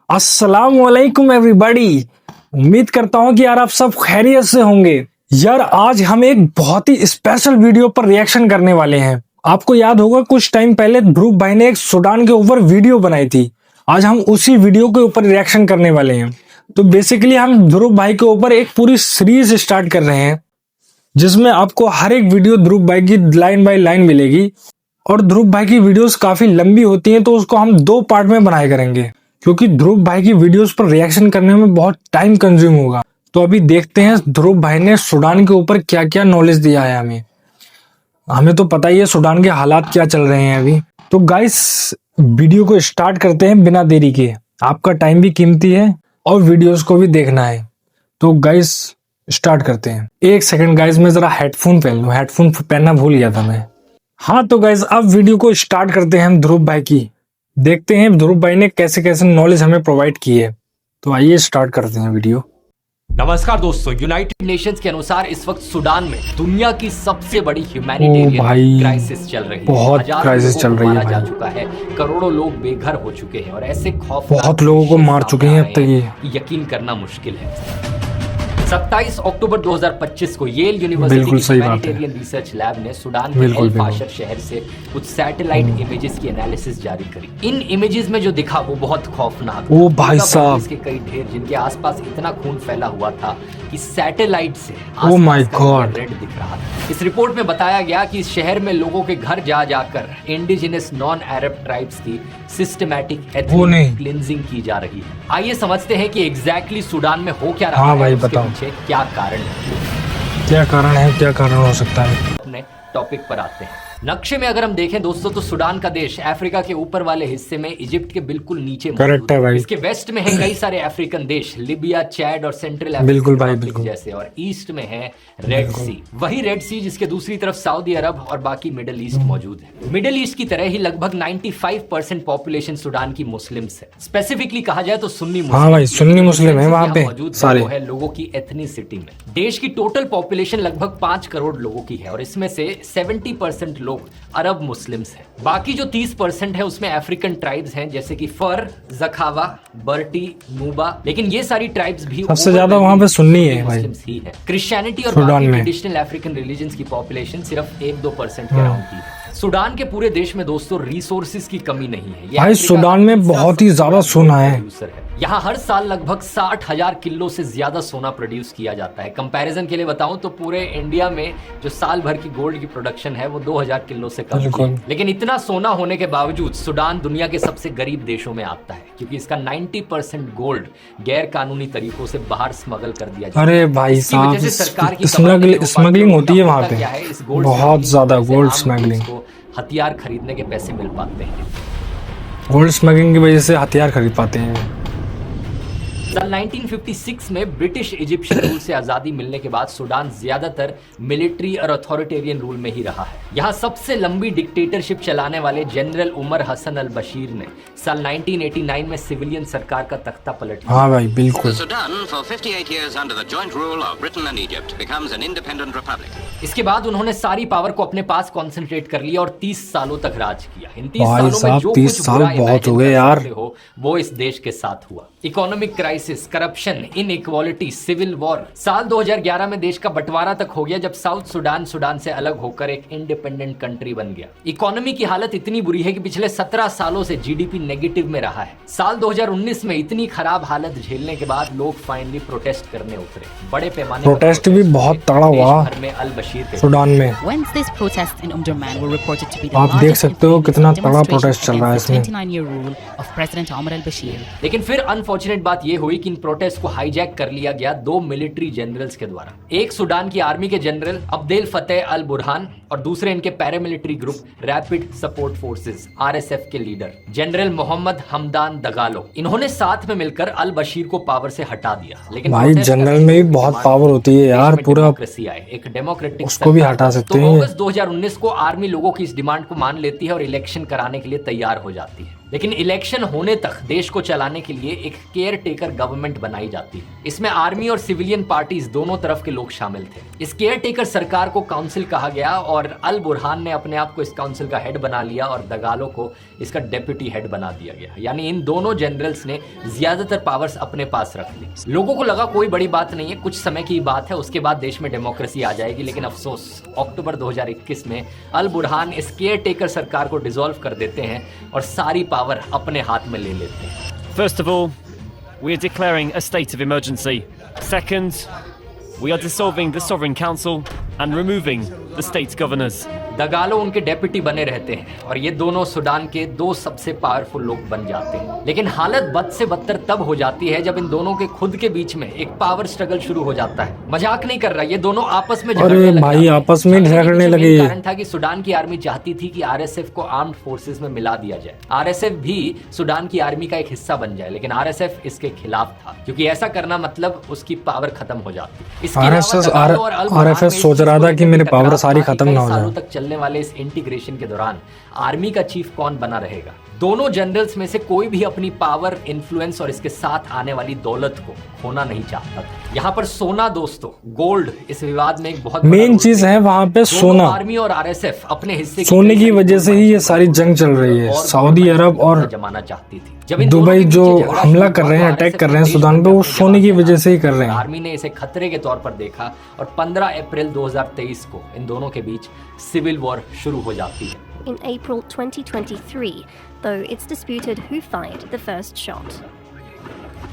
अस्सलाम वालेकुम एवरीबॉडी। उम्मीद करता हूं कि यार आप सब खैरियत से होंगे। यार आज हम एक बहुत ही स्पेशल वीडियो पर रिएक्शन करने वाले हैं। आपको याद होगा कुछ टाइम पहले ध्रुव भाई ने एक सूडान के ऊपर वीडियो बनाई थी। आज हम उसी वीडियो के ऊपर रिएक्शन करने वाले हैं। तो बेसिकली हम ध्रुव भाई के ऊपर एक पूरी सीरीज स्टार्ट कर रहे हैं, जिसमें आपको हर एक वीडियो ध्रुव भाई की लाइन बाय लाइन मिलेगी। और ध्रुव भाई की वीडियोस काफी लंबी होती हैं, तो उसको हम 2 पार्ट में बनाया करेंगे, क्योंकि ध्रुव भाई की वीडियोस पर रिएक्शन करने में बहुत टाइम कंज्यूम होगा। तो अभी देखते हैं ध्रुव भाई ने सूडान के ऊपर क्या क्या नॉलेज दिया है। हमें तो पता ही है सूडान के हालात क्या चल रहे हैं अभी। तो गाइस वीडियो को स्टार्ट करते हैं बिना देरी के। आपका टाइम भी कीमती है और वीडियोस को भी देखना है। तो गाइस स्टार्ट करते हैं। एक सेकंड गाइस, मैं जरा हेडफोन पहन लूं। हेडफोन पहनना भूल गया था मैं। हाँ तो गाइस अब वीडियो को स्टार्ट करते हैं हम ध्रुव भाई की। देखते हैं ध्रुव भाई ने कैसे कैसे नॉलेज हमें प्रोवाइड की है। तो आइए स्टार्ट करते हैं वीडियो। नमस्कार दोस्तों, यूनाइटेड नेशंस के अनुसार इस वक्त सूडान में दुनिया की सबसे बड़ी ह्यूमैनिटेरियन क्राइसिस चल रही है। बहुत क्राइसिस चल रही है जा चुका है, करोड़ों लोग बेघर हो चुके हैं और ऐसे खौफ बहुत लोगों को मार चुके हैं अब तक। ये यकीन करना मुश्किल है। 27 अक्टूबर 2025 को येल यूनिवर्सिटी की ह्यूमैनिटेरियन रिसर्च लैब ने सूडान के एल फाशर शहर से कुछ सैटेलाइट इमेजेस की एनालिसिस जारी करी। इन इमेजेस में जो दिखा वो बहुत खौफनाक। ओ भाई साहब, इसके कई ढेर जिनके आसपास इतना खून फैला हुआ था कि सैटेलाइट से ओ माय गॉड रेड दिख रहा था। इस रिपोर्ट में बताया गया कि इस शहर में लोगों के घर जा जाकर इंडिजिनस नॉन अरब ट्राइब्स की सिस्टमैटिक एथनिक क्लींजिंग की जा रही है। आइए समझते हैं कि एग्जैक्टली सूडान में हो क्या रहा है, उसके पीछे क्या कारण है। क्या कारण हो सकता है। अपने टॉपिक पर आते हैं। नक्शे में अगर हम देखें दोस्तों तो सूडान का देश अफ्रीका के ऊपर वाले हिस्से में इजिप्ट के बिल्कुल नीचे करेक्ट है भाई। इसके वेस्ट में है कई सारे अफ्रीकन देश, लिबिया, चैड और सेंट्रल अफ्रीका बिल्कुल भाई बिल्कुल जैसे, और ईस्ट में है रेड सी। वही रेड सी जिसके दूसरी तरफ सऊदी अरब और बाकी मिडिल ईस्ट मौजूद है। मिडिल ईस्ट की तरह ही लगभग 95% पॉपुलेशन सूडान की मुस्लिम्स है। स्पेसिफिकली कहा जाए तो सुन्नी मुस्लिम। हाँ भाई, सुन्नी मुस्लिम है वहाँ पे सारे है लोगों की एथनिसिटी में। देश की टोटल पॉपुलेशन लगभग 5 करोड़ लोगों की है और इसमें से 70% लोग अरब मुस्लिम्स हैं। बाकी जो 30% है उसमें अफ्रीकन ट्राइब्स हैं, जैसे कि फर, जखावा, बर्टी, नूबा। लेकिन ये सारी ट्राइब्स भी सबसे ज्यादा वहाँ पे सुन्नी है भाई। ही है। क्रिश्चियनिटी और बाकी ट्रेडिशनल अफ्रीकन रिलीजन्स की पॉपुलेशन सिर्फ 1-2% के अराउंड की है। सूडान के पूरे देश में दोस्तों रिसोर्सेज की कमी नहीं है। भाई सूडान में बहुत ही ज्यादा सोना है। यहाँ हर साल लगभग 60,000 किलो से ज्यादा सोना प्रोड्यूस किया जाता है। कंपैरिजन के लिए बताऊं तो पूरे इंडिया में जो साल भर की गोल्ड की प्रोडक्शन है वो 2000 किलो से कम है। लेकिन इतना सोना होने के बावजूद सूडान दुनिया के सबसे गरीब देशों में आता है, क्योंकि इसका 90% गोल्ड गैर कानूनी तरीकों से बाहर स्मगल कर दिया जाता है। अरे भाई साहब, सरकार की स्मगलिंग होती है वहाँ पे, बहुत ज्यादा गोल्ड स्मगलिंग। हथियार खरीदने के पैसे मिल पाते हैं। गोल्ड स्मगलिंग की वजह से हथियार खरीद पाते हैं। साल 1956 में ब्रिटिश इजिप्शियन रूल से आजादी मिलने के बाद सूडान ज्यादातर मिलिट्री और अथॉरिटेरियन रूल में ही रहा है। यहाँ सबसे लंबी डिक्टेटरशिप चलाने वाले जनरल उमर हसन अल बशीर ने साल 1989 में सिविलियन सरकार का तख्ता पलट लिया। हाँ भाई बिल्कुल। इसके बाद उन्होंने सारी पावर को अपने पास कॉन्सेंट्रेट कर लिया और 30 सालों तक राज किया। इन 30 सालों में जो कुछ बुरा बहुत हो गए यार हो वो इस देश के साथ हुआ। Economic crisis, corruption, inequality, civil war. साल 2011 में देश का बंटवारा तक हो गया जब साउथ सूडान से अलग होकर एक इंडिपेंडेंट कंट्री बन गया। इकोनॉमी की हालत इतनी बुरी है कि पिछले 17 सालों से जीडीपी नेगेटिव में रहा है। साल 2019 में इतनी खराब हालत झेलने के बाद लोग फाइनली प्रोटेस्ट करने उतरे। बड़े पैमाने पर प्रोटेस्ट भी बहुत तगड़ा हुआ अल बशीर सूडान में। आप देख सकते हो कितना तगड़ा प्रोटेस्ट चल रहा है इसमें। लेकिन फिर अनफॉर्चुनेट बात यह हुई कि इन प्रोटेस्ट को हाईजैक कर लिया गया 2 मिलिट्री जनरल्स के द्वारा। एक सूडान की आर्मी के जनरल अब्देल फतेह अल बुरहान और दूसरे इनके paramilitary group rapid support forces RSF के लीडर जनरल मोहम्मद हमदान दगालो। इन्होंने साथ में मिलकर अल बशीर को पावर से हटा दिया। लेकिन भाई जनरल में भी बहुत पावर होती है यार, पूरा डेमोक्रेसी आए, एक डेमोक्रेटिक उसको भी हटा सकते हैं। तो अगस्त 2019 को आर्मी लोगों की इस डिमांड को मान लेती है और इलेक्शन कराने के लिए तैयार हो जाती है। लेकिन इलेक्शन होने तक देश को चलाने के लिए एक केयर टेकर गवर्नमेंट बनाई जाती है। इसमें आर्मी और सिविलियन पार्टीज दोनों तरफ के लोग शामिल थे। इस केयर टेकर सरकार को काउंसिल कहा गया और अल बुरहान ने अपने आप को इस काउंसिल का हेड बना लिया और दगालो को इसका डेप्यूटी हेड बना दिया गया। यानी इन दोनों जनरल्स ने ज्यादातर पावर्स अपने पास रख ली। लोगों को लगा कोई बड़ी बात नहीं है, कुछ समय की बात है, उसके बाद देश में डेमोक्रेसी आ जाएगी। लेकिन अफसोस, अक्टूबर 2021 में अल बुरहान इस केयर टेकर सरकार को डिसॉल्व कर देते हैं और सारी पावर अपने हाथ में ले लेते हैं। First of all, we are declaring a state of emergency. Second, we are dissolving the Sovereign Council and removing the state governors. दगालो उनके डेप्यूटी बने रहते हैं और ये दोनों सूडान के दो सबसे पावरफुल लोग बन जाते हैं। लेकिन हालत बद से बदतर तब हो जाती है जब इन दोनों के खुद के बीच में एक पावर स्ट्रगल शुरू हो जाता है। मजाक नहीं कर रहा, ये दोनों आपस में झगड़ने लग भाई आपस में झगड़ने लगे। कारण था कि सूडान की आर्मी चाहती थी कि आरएसएफ को आर्म्ड फोर्सेस में मिला दिया जाए, आरएसएफ भी सूडान की आर्मी का एक हिस्सा बन जाए। लेकिन आरएसएफ इसके खिलाफ था क्योंकि ऐसा करना मतलब उसकी पावर खत्म हो जाती। आरएसएस सोच रहा था कि मेरी पावर सारी खत्म ना हो जाए। सालों तक चलने वाले इस इंटीग्रेशन के दौरान आर्मी का चीफ कौन बना रहेगा? दोनों जनरल्स में से कोई भी अपनी पावर, इन्फ्लुएंस और इसके साथ आने वाली दौलत को खोना नहीं चाहता था। यहाँ पर सोना दोस्तों, गोल्ड इस विवाद में एक बहुत मेन चीज है। वहाँ पे सोना, आर्मी और आरएसएफ अपने हिस्से सोने की वजह से ही ये सारी जंग चल रही है। सऊदी अरब और जमाना चाहती थी। जब दुबई जो हमला कर रहे हैं, अटैक कर रहे हैं सूडान पे, वो सोने की वजह से ही कर रहे हैं। आर्मी ने इसे खतरे के तौर पर देखा और 15 अप्रैल 2023 को इन दोनों के बीच सिविल वॉर शुरू हो जाती है। In April 2023, though it's disputed who fired the first shot.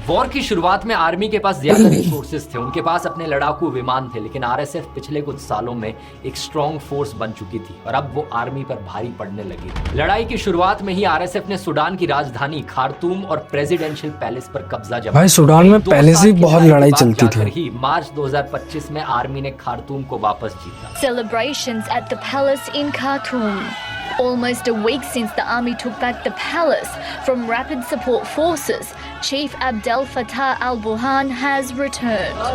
War की शुरुआत में आर्मी के पास ज्यादा रिसोर्सेज थे, उनके पास अपने लड़ाकू विमान थे। लेकिन आरएसएफ पिछले कुछ सालों में एक स्ट्रॉन्ग फोर्स बन चुकी थी और अब वो आर्मी पर भारी पड़ने लगी। लड़ाई की शुरुआत में ही आरएसएफ ने सूडान की राजधानी खार्तूम और प्रेसिडेंशियल पैलेस पर कब्जा जमाया। भाई सूडान में पहले से बहुत लड़ाई चलती थी। ही मार्च 2025 में आर्मी ने खार्तूम को वापस जीता। Celebrations at the palace in Khartoum. Almost a week since the army took back the palace from Rapid Support Forces, Chief Abdel Fattah al-Burhan has returned.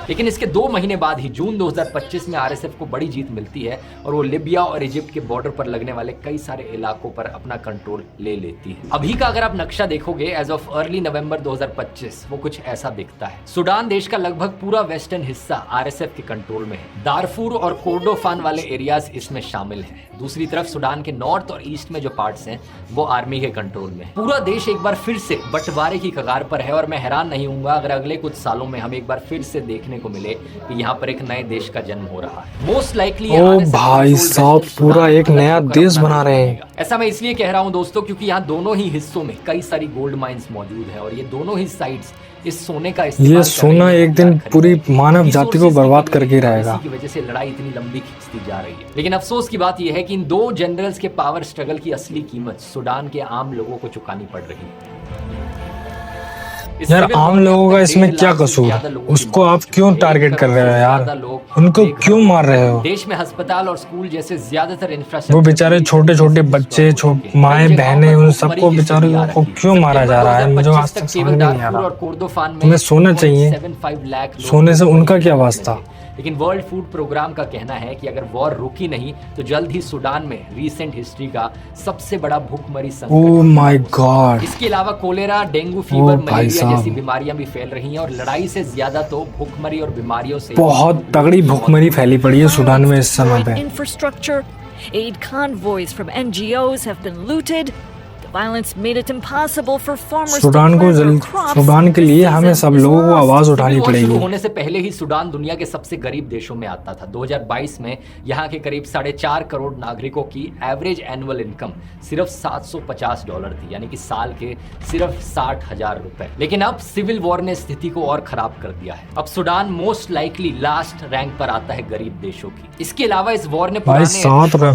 लेकिन इसके 2 महीने बाद ही जून 2025 में आरएसएफ को बड़ी जीत मिलती है और वो लिबिया और इजिप्ट के बॉर्डर पर लगने वाले कई सारे इलाकों पर अपना कंट्रोल ले लेती है। अभी का अगर आप नक्शा देखोगे एज ऑफ अर्ली नवंबर 2025 वो कुछ ऐसा दिखता है। सूडान देश का लगभग पूरा वेस्टर्न हिस्सा आरएसएफ के कंट्रोल में है। दारफूर और कोर्डोफान वाले एरियाज इसमें शामिल हैं। दूसरी तरफ सूडान के नॉर्थ और ईस्ट में जो पार्ट्स हैं वो आर्मी के कंट्रोल में। पूरा देश एक बार फिर से बंटवारे की कगार पर है और मैं हैरान नहीं हूंगा अगर अगले कुछ सालों में हम एक बार फिर से देखने को मिले कि यहाँ पर एक नए देश का जन्म हो रहा है। मोस्ट लाइकली भाई साहब पूरा एक नया देश बना रहे हैं। ऐसा मैं इसलिए कह रहा हूँ दोस्तों क्योंकि यहाँ दोनों ही हिस्सों में कई सारी गोल्ड माइंस मौजूद है और ये दोनों ही साइड्स इस सोने का ये सोना एक दिन पूरी मानव जाति को बर्बाद करके रहेगा। इसी की वजह से लड़ाई इतनी लंबी खींचती जा रही है। लेकिन अफसोस की बात यह है कि इन दो जनरल्स के पावर स्ट्रगल की असली कीमत सूडान के आम लोगों को चुकानी पड़ रही है। यार आम लोगों का इसमें क्या कसूर? उसको आप क्यों टारगेट कर रहे हो यार? उनको क्यों मार रहे हो? देश में अस्पताल और स्कूल जैसे ज्यादातर इंफ्रास्ट्रक्चर, वो बेचारे छोटे छोटे बच्चे, माएं बहनें, उन सबको बेचारों को क्यों मारा जा रहा है? मुझे आज तक समझ नहीं आ रहा। तुम्हें सोना चाहिए, सोने से उनका क्या वास्ता? लेकिन वर्ल्ड फूड प्रोग्राम का कहना है कि अगर वॉर रुकी नहीं तो जल्द ही सूडान में रीसेंट हिस्ट्री का सबसे बड़ा भूखमरी संकट। Oh my God. इसके अलावा कोलेरा, डेंगू फीवर, मलेरिया जैसी बीमारियां भी फैल रही हैं और लड़ाई से ज्यादा तो भूखमरी और बीमारियों से बहुत तगड़ी भूखमरी फैली पड़ी है सूडान में इस समय पे। Infrastructure, aid convoys from NGOs have been looted. Violence made it impossible for farmers to plant their crops. Sudan के लिए हमें सब लोगों को आवाज उठानी पड़ेगी। होने से पहले ही सूडान दुनिया के सबसे गरीब देशों में आता था। 2022 में यहाँ के करीब 4.5 करोड़ नागरिकों की एवरेज एनुअल इनकम सिर्फ $750 थी, यानी कि साल के सिर्फ 60,000 रुपए। लेकिन अब सिविल वॉर ने स्थिति को और खराब कर दिया है। अब Sudan most likely last rank पर आता है गरीब देशों की। इसके अलावा इस वॉर ने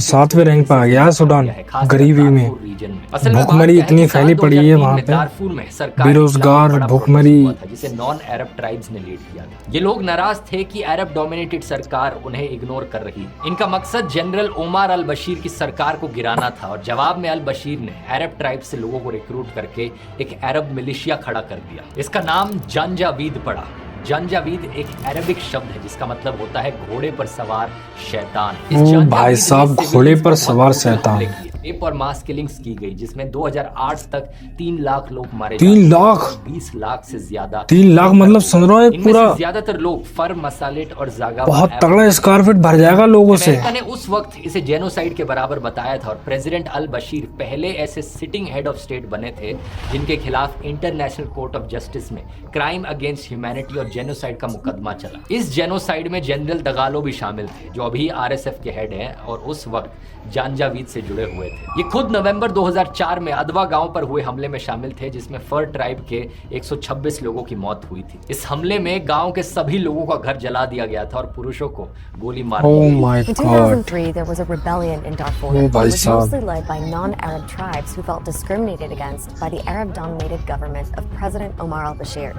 7वें रैंक पर आ गया सूडान गरीबी में। भूखमरी इतनी फैली पड़ी है वहाँ पे, बेरोजगार, भूखमरी, जिसे नॉन अरब ट्राइब्स ने लीड किया। ये लोग नाराज थे कि अरब डोमिनेटेड सरकार उन्हें इग्नोर कर रही है। इनका मकसद जनरल ओमार अल बशीर की सरकार को गिराना था और जवाब में अल बशीर ने अरब ट्राइब से लोगों को रिक्रूट करके एक अरब मिलिशिया खड़ा कर दिया। इसका नाम जंजावीद पड़ा। जंजावीद एक अरबिक शब्द है जिसका मतलब होता है घोड़े पर सवार शैतान। भाई साहब, घोड़े पर सवार शैतान। रेप और मास किलिंग्स की गई, जिसमें 2008 तक 3 लाख लोग मारे 3 लाख 20 लाख से ज्यादा 3 लाख मतलब सुन रहा है इनमें पूरा से ज्यादातर लोग फर, मसालेट और जागा बहुत तगड़ा स्कारफिट भर जाएगा लोगों से। अमेरिका ने उस वक्त इसे जेनोसाइड के बराबर बताया था और प्रेसिडेंट अल बशीर पहले ऐसे सिटिंग हेड ऑफ स्टेट बने थे जिनके खिलाफ इंटरनेशनल कोर्ट ऑफ जस्टिस में क्राइम अगेंस्ट ह्यूमैनिटी और जेनोसाइड का मुकदमा चला। इस जेनोसाइड में जनरल दगालो भी शामिल थे, जो अभी आरएसएफ के हेड हैं और उस वक्त जानजावीद से जुड़े हुए थे। ये खुद नवंबर 2004 में अदवा गांव पर हुए हमले में शामिल थे, जिसमें फर ट्राइब के 126 लोगों की मौत हुई थी। इस हमले में गांव के सभी लोगों का घर जला दिया गया था और पुरुषों को गोली मार दी गई। Oh my In God. 2003, there was a rebellion in Darfur, Oh, which bhai was sahab. mostly led by non-Arab tribes who felt discriminated against by the Arab-dominated government of President Omar al-Bashir.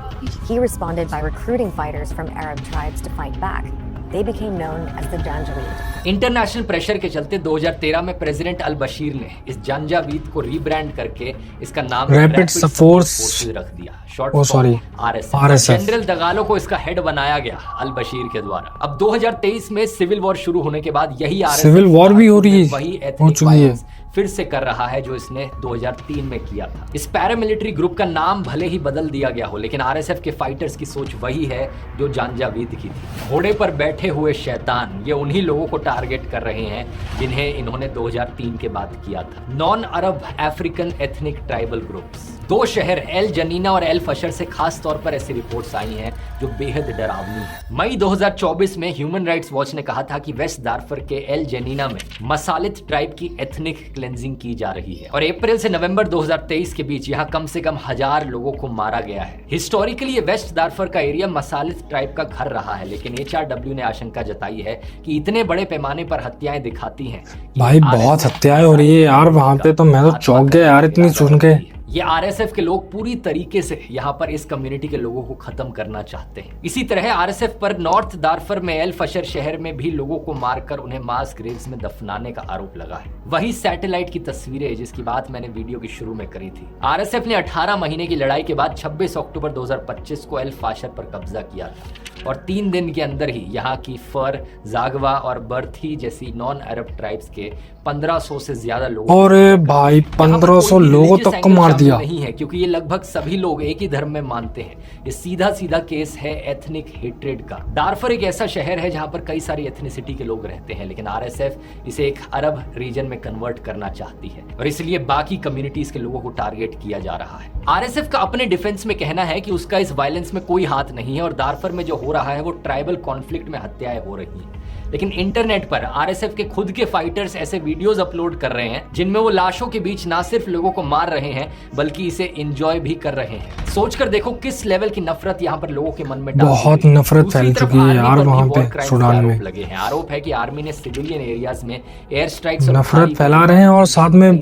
He responded by recruiting fighters from Arab tribes to fight back. They became known as the Janjaweed. International pressure के चलते 2013 में president अल बशीर ने इस जानजावीद को rebrand करके इसका नाम rapid force रख दिया, शॉर्ट RSF। जनरल दगालो को इसका हेड बनाया गया अल बशीर के द्वारा। अब 2023 में सिविल वॉर शुरू होने के बाद यही RSF सिविल वॉर भी हो रही है, वही हो चुकी है, फिर से कर रहा है जो इसने 2003 में किया था। इस पैरामिलिट्री ग्रुप का नाम भले ही बदल दिया गया हो, लेकिन आरएसएफ के फाइटर्स की सोच वही है जो जानजावीद की थी। घोड़े पर बैठे हुए शैतान, ये उन्हीं लोगों को टारगेट कर रहे हैं जिन्हें इन्होंने 2003 के बाद किया था। नॉन अरब अफ्रीकन एथनिक ट्राइबल ग्रुप्स। 2 शहर एल जनीना और एल फशर से खास तौर पर ऐसी रिपोर्ट्स आई हैं जो बेहद डरावनी है। मई 2024 में ह्यूमन राइट्स वॉच ने कहा था कि वेस्ट दारफर के एल जनीना में मसालित ट्राइब की एथनिक क्लेंजिंग की जा रही है और अप्रैल से नवंबर 2023 के बीच यहाँ कम से कम 1000 लोगों को मारा गया है। हिस्टोरिकली ये वेस्ट दारफर का एरिया मसालित ट्राइब का घर रहा है, लेकिन HRW ने आशंका जताई है कि इतने बड़े पैमाने पर हत्याएं दिखाती हैं। भाई बहुत हत्याएं हो रही है यार वहां पे, तो मैं तो चौंक गया यार इतनी सुन के। ये आरएसएफ के लोग पूरी तरीके से यहाँ पर इस कम्युनिटी के लोगों को खत्म करना चाहते हैं। इसी तरह आरएसएफ पर नॉर्थ दारफर में एल फशर शहर में भी लोगों को मारकर उन्हें मास ग्रेव्स में दफनाने का आरोप लगा है। वही सैटेलाइट की तस्वीरें जिसकी बात मैंने वीडियो की शुरू में करी थी। आरएसएफ ने 18 महीने की लड़ाई के बाद 26 अक्टूबर 2025 को एल फाशर पर कब्जा किया था और 3 दिन के अंदर ही यहाँ की फर, जागवा और बर्थी जैसी नॉन अरब ट्राइब्स के 1500 से ज्यादा लोगों और भाई 1500 लोगों तक को मार दिया। नहीं है क्योंकि ये लगभग सभी लोग एक ही धर्म में मानते हैं। ये सीधा सीधा केस है एथनिक हेट्रेड का। दारफर एक ऐसा शहर है जहां पर कई सारी एथनिसिटी के लोग रहते हैं, लेकिन आरएसएफ इसे एक अरब रीजन में कन्वर्ट करना चाहती है और इसलिए बाकी कम्युनिटीज के लोगों को टारगेट किया जा रहा है। आरएसएफ का अपने डिफेंस में कहना है कि उसका इस वायलेंस में कोई हाथ नहीं है और दारफर में जो हो रहा है वो ट्राइबल कॉन्फ्लिक्ट में हत्याएं हो रही हैं। लेकिन इंटरनेट पर आरएसएफ के खुद के फाइटर्स ऐसे वीडियोस अपलोड कर रहे हैं जिनमें वो लाशों के बीच ना सिर्फ लोगों को मार रहे हैं बल्कि इसे एंजॉय भी कर रहे हैं। सोचकर देखो किस लेवल की नफरत यहाँ पर लोगों के मन में बहुत नफरत फैल चुकी है यार वहाँ पे सूडान में। लगे हैं। आरोप है कि आर्मी ने सिविलियन एरियाज में एयर स्ट्राइक्स नफरत फैला रहे हैं और साथ में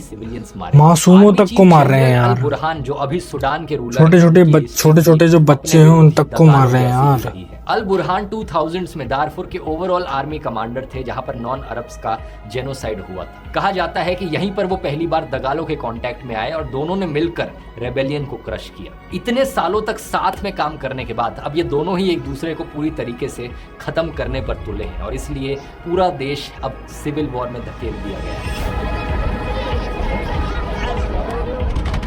मासूमों तक को मार रहे हैं यार। बुरहान जो अभी सूडान के रूलर छोटे छोटे जो बच्चे हैं उन तक को मार रहे हैं यार। अल बुरहान 2000s में दारफुर के ओवरऑल आर्मी कमांडर थे जहां पर नॉन अरब्स का जेनोसाइड हुआ था। कहा जाता है कि यहीं पर वो पहली बार दगालो के कांटेक्ट में आए और दोनों ने मिलकर रेबेलियन को क्रश किया। इतने सालों तक साथ में काम करने के बाद अब ये दोनों ही एक दूसरे को पूरी तरीके से खत्म करने पर तुले हैं और इसलिए पूरा देश अब सिविल वॉर में धकेल दिया गया है।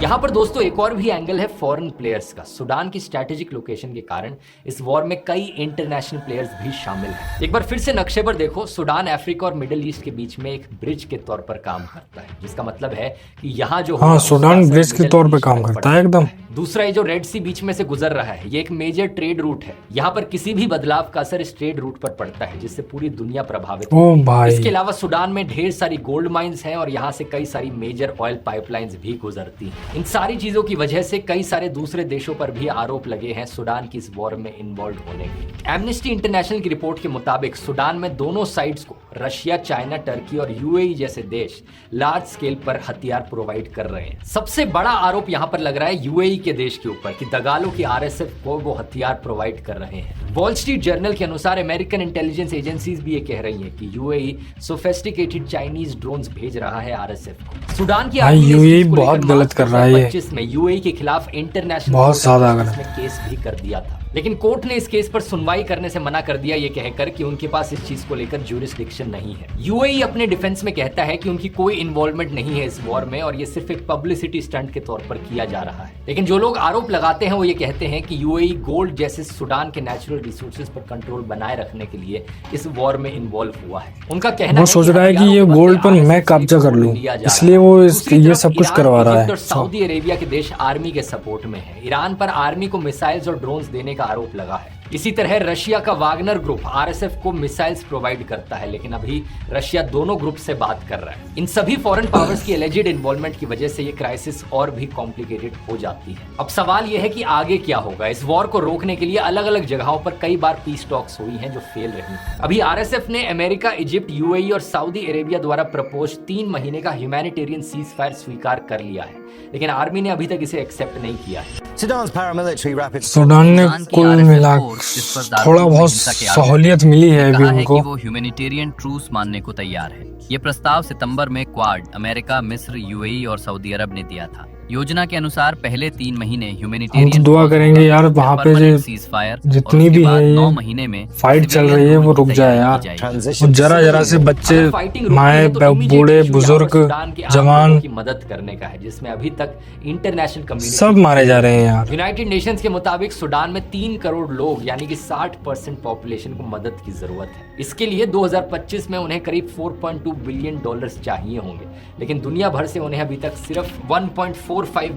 यहाँ पर दोस्तों एक और भी एंगल है फॉरेन प्लेयर्स का। सूडान की स्ट्रैटेजिक लोकेशन के कारण इस वॉर में कई इंटरनेशनल प्लेयर्स भी शामिल हैं। एक बार फिर से नक्शे पर देखो, सूडान अफ्रीका और मिडिल ईस्ट के बीच में एक ब्रिज के तौर पर काम करता है, जिसका मतलब है कि यहाँ जो सूडान ब्रिज के तौर पर काम करता है एकदम। दूसरा ये जो रेड सी बीच में से गुजर रहा है, ये एक मेजर ट्रेड रूट है। यहाँ पर किसी भी बदलाव का असर इस ट्रेड रूट पर पड़ता है, जिससे पूरी दुनिया प्रभावित है। इसके अलावा सूडान में ढेर सारी गोल्ड माइंस हैं और यहाँ से कई सारी मेजर ऑयल पाइपलाइंस भी गुजरती हैं। इन सारी चीजों की वजह से कई सारे दूसरे देशों पर भी आरोप लगे हैं सूडान की इस वॉर में इन्वॉल्व होने के। एमनेस्टी इंटरनेशनल की रिपोर्ट के मुताबिक सूडान में दोनों साइड्स को रशिया, चाइना, टर्की और यूएई जैसे देश लार्ज स्केल पर हथियार प्रोवाइड कर रहे हैं। सबसे बड़ा आरोप यहाँ पर लग रहा है यूएई के देश के ऊपर कि दगालो की आरएसएफ को वो हथियार प्रोवाइड कर रहे हैं। वॉल स्ट्रीट जर्नल के अनुसार अमेरिकन इंटेलिजेंस एजेंसीज भी ये कह रही हैं कि यूएई सोफिस्टिकेटेड चाइनीज ड्रोन्स भेज रहा है आरएसएफ को। सुडान की आर्मी ने यूएई इसको बहुत लेकर गलत कर रहा है ये। 2025 में यूएई के खिलाफ इंटरनेशनल बहुत ज्यादा गलत। में केस भी कर दिया था, लेकिन कोर्ट ने इस केस पर सुनवाई करने से मना कर दिया, ये कहकर कि उनके पास इस चीज को लेकर ज्यूरिसडिक्शन नहीं है। यूएई अपने डिफेंस में कहता है कि उनकी कोई इन्वॉल्वमेंट नहीं है इस वॉर में और ये सिर्फ एक पब्लिसिटी स्टंट के तौर पर किया जा रहा है। लेकिन जो लोग आरोप लगाते हैं वो ये कहते हैं कि यूएई गोल्ड जैसे सुडान के नेचुरल रिसोर्सेज पर कंट्रोल बनाए रखने के लिए इस वॉर में इन्वॉल्व हुआ है। उनका कहना वो सोच रहा है कि ये गोल्ड पर मैं कब्जा कर लूं, इसलिए वो ये सब कुछ करवा रहा है। सऊदी अरेबिया के देश आर्मी के सपोर्ट में है। ईरान पर आर्मी को मिसाइल्स और ड्रोन्स देने का आरोप लगा है। इसी तरह रशिया का वागनर ग्रुप आरएसएफ को मिसाइल्स प्रोवाइड करता है, लेकिन अभी रशिया दोनों ग्रुप से बात कर रहा है। इन सभी फॉरेन पावर्स की एलिजिड इन्वॉल्वमेंट की वजह से ये क्राइसिस और भी कॉम्प्लिकेटेड हो जाती है। अब सवाल यह है कि आगे क्या होगा। इस वॉर को रोकने के लिए अलग अलग जगहों पर कई बार पीस टॉक्स हुई हैं जो फेल रही। अभी आरएसएफ ने अमेरिका, इजिप्ट, यूएई और सऊदी अरेबिया द्वारा प्रपोज 3 महीने का ह्यूमैनिटेरियन सीज फायर स्वीकार कर लिया है, लेकिन आर्मी ने अभी तक इसे एक्सेप्ट नहीं किया है। सूडान ने कुल मिला थोड़ा बहुत सहूलियत मिली है अभी उनको। वो ह्यूमैनिटेरियन ट्रूस मानने को तैयार है। ये प्रस्ताव सितंबर में क्वाड अमेरिका, मिस्र, यूएई और सऊदी अरब ने दिया था। योजना के अनुसार पहले 3 महीने ह्यूमैनिटेरियन हम तो दुआ करेंगे यार वहाँ पे जितनी भी है 9 महीने में फाइट चल रही है वो रुक जाए यार। जरा जरा से बच्चे, माए, बूढ़े, बुजुर्ग, जवान की मदद करने का है, जिसमें अभी तक इंटरनेशनल कम्युनिटी सब मारे जा रहे हैं यार। यूनाइटेड नेशंस के मुताबिक सूडान में 3 करोड़ लोग यानी कि 60% पॉपुलेशन को मदद की जरूरत है। इसके लिए 2025 में उन्हें करीब $4.2 बिलियन चाहिए होंगे, लेकिन दुनिया भर से उन्हें अभी तक सिर्फ $1.45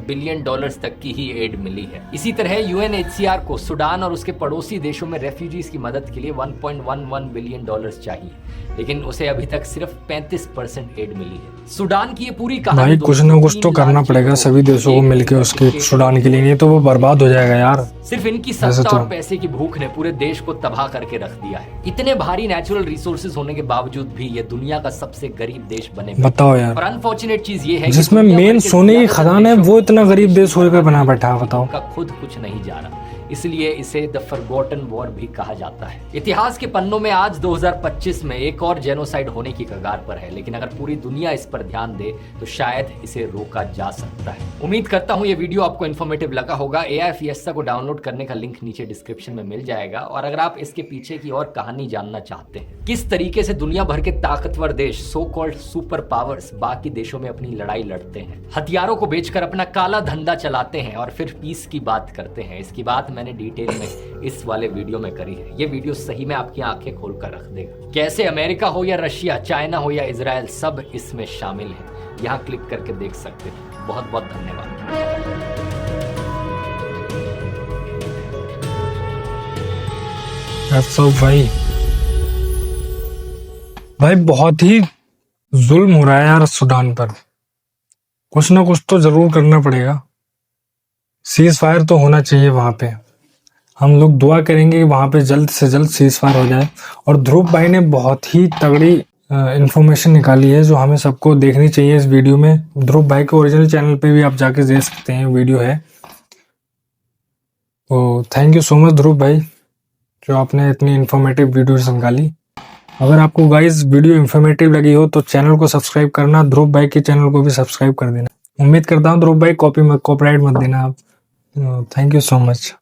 बिलियन तक की ही एड मिली है। इसी तरह यूएनएचसीआर को सूडान और उसके पड़ोसी देशों में रेफ्यूजीज की मदद के लिए $1.11 बिलियन चाहिए, लेकिन उसे अभी तक सिर्फ 35% एड मिली है। सूडान की ये पूरी कहानी भाई कुछ ना कुछ तो करना पड़ेगा सभी देशों को मिलकर उसके सूडान के लिए, नहीं तो वो बर्बाद हो जाएगा यार। सिर्फ इनकी सत्ता और पैसे की भूख ने पूरे देश को तबाह करके रख दिया है। इतने भारी नेचुरल रिसोर्सेज होने के बावजूद भी ये दुनिया का सबसे गरीब देश बने। बताओ यार, और अनफॉर्चुनेट चीज ये है जिसमें मेन सोने की खदान है वो इतना गरीब देश होकर बना बैठा। बताओ, का खुद कुछ नहीं जा रहा, इसलिए इसे द फॉरगॉटन वॉर भी कहा जाता है। इतिहास के पन्नों में आज 2025 में एक और जेनोसाइड होने की कगार पर है, लेकिन अगर पूरी दुनिया इस पर ध्यान दे तो शायद इसे रोका जा सकता है। उम्मीद करता हूं ये वीडियो आपको इन्फॉर्मेटिव लगा होगा। AI फिएस्टा को डाउनलोड करने का लिंक नीचे डिस्क्रिप्शन में मिल जाएगा। और अगर आप इसके पीछे की और कहानी जानना चाहते हैं, किस तरीके से दुनिया भर के ताकतवर देश, सो कॉल्ड सुपर पावर्स, बाकी देशों में अपनी लड़ाई लड़ते हैं, हथियारों को बेचकर अपना काला धंधा चलाते हैं और फिर पीस की बात करते हैं, इसकी बात मैंने डिटेल में इस वाले वीडियो में करी है। ये वीडियो सही में आपकी आंखें खोलकर रख देगा। कैसे अमेरिका हो या रशिया, चाइना हो या इजराइल, सब इसमें शामिल है। यहाँ क्लिक करके देख सकते हैं। बहुत बहुत धन्यवाद। भाई बहुत ही जुल्म हो रहा है यार सूडान पर। कुछ ना कुछ तो जरूर करना पड़ेगा। सीज फायर तो होना चाहिए वहां पे। हम लोग दुआ करेंगे कि वहां पे जल्द से जल्द सीज फायर हो जाए। और ध्रुव भाई ने बहुत ही तगड़ी इंफॉर्मेशन निकाली है जो हमें सबको देखनी चाहिए इस वीडियो में। ध्रुव भाई के ओरिजिनल चैनल पे भी आप जाके देख सकते हैं, वीडियो है। तो थैंक यू सो मच ध्रुव भाई, जो आपने इतनी इन्फॉर्मेटिव वीडियो निकाली। अगर आपको गाइस वीडियो इन्फॉर्मेटिव लगी हो तो चैनल को सब्सक्राइब करना, ध्रुव भाई के चैनल को भी सब्सक्राइब कर देना। उम्मीद करता हूँ ध्रुव भाई कॉपीराइट मत देना आप। Thank you so much.